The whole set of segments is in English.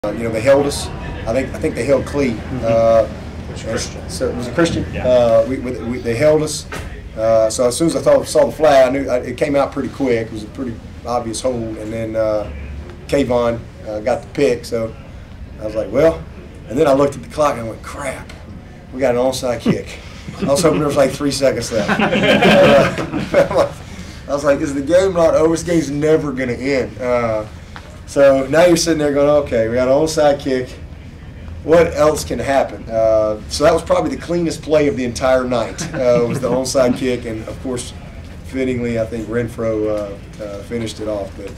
You know, they held us. I think they held Clee. Christian. So it was a Christian. Yeah. They held us. So as soon as I saw the flag, I knew it came out pretty quick. It was a pretty obvious hold, and then Kayvon got the pick. So I was like, well. And then I looked at the clock and I went, crap, we got an onside kick. I was hoping there was like 3 seconds left. I was like, is the game not over? This game's never going to end. So now you're sitting there going, okay, we got an onside kick. What else can happen? So that was probably the cleanest play of the entire night, was the onside kick. And, of course, fittingly, I think Renfro finished it off. But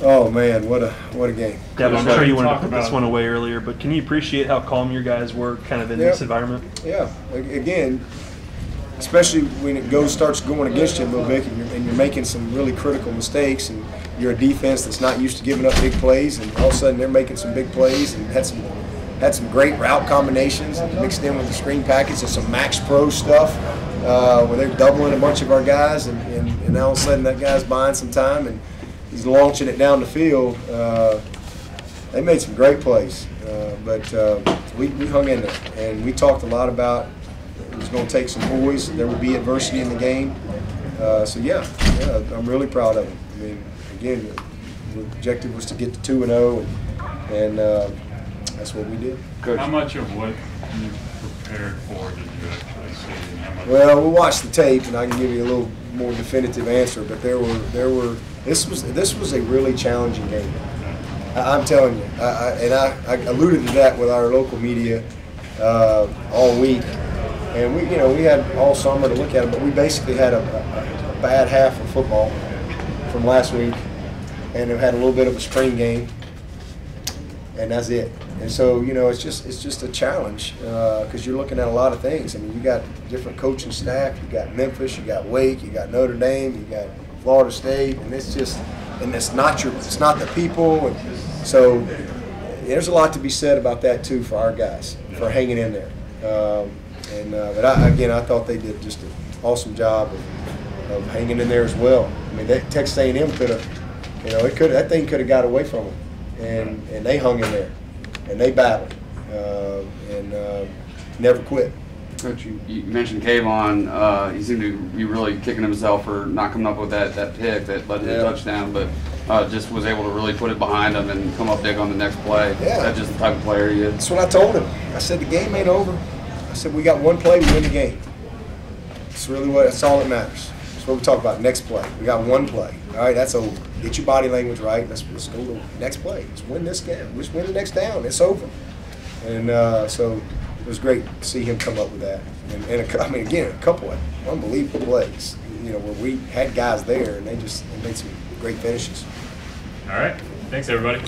oh, man, what a game. Devin, I'm sure you wanted to put this one away earlier, but can you appreciate how calm your guys were kind of in this environment? Yeah. Again, especially when it starts going against you a little bit and you're making some really critical mistakes and you're a defense that's not used to giving up big plays, and all of a sudden they're making some big plays and had some great route combinations and mixed in with the screen package and some Max Pro stuff where they're doubling a bunch of our guys and now all of a sudden that guy's buying some time and he's launching it down the field. They made some great plays, but we hung in there, and we talked a lot about it was going to take some poise. There would be adversity in the game. So yeah, I'm really proud of them. I mean, again, the objective was to get to 2-0, and that's what we did. Coach, how much of what you prepared for did you actually see? How much? Well, we'll watch the tape, and I can give you a little more definitive answer. But this was a really challenging game. I'm telling you, I alluded to that with our local media all week, and we had all summer to look at it, but we basically had a bad half of football from last week, and we had a little bit of a spring game, and that's it. And so it's just a challenge because you're looking at a lot of things. I mean, you got different coaching staff, you got Memphis, you got Wake, you got Notre Dame, you got Florida State, and it's not the people, and so there's a lot to be said about that too for our guys for hanging in there. But I thought they did just an awesome job of hanging in there as well. I mean, Texas A&M could have, that thing could have got away from them, and they hung in there, and they battled, and never quit. Coach, you mentioned Kayvon. He seemed to be really kicking himself for not coming up with that pick that led to the touchdown, but just was able to really put it behind him and come up big on the next play. Yeah. That's just the type of player he is. That's what I told him. I said the game ain't over. I said we got one play, we win the game. That's all that matters. That's what we talk about, next play. We got one play. All right, that's over. Get your body language right. Let's go to the next play. Let's win this game. Let's win the next down. It's over. And so it was great to see him come up with that. And again, a couple of unbelievable plays, where we had guys there and they made some great finishes. All right. Thanks, everybody.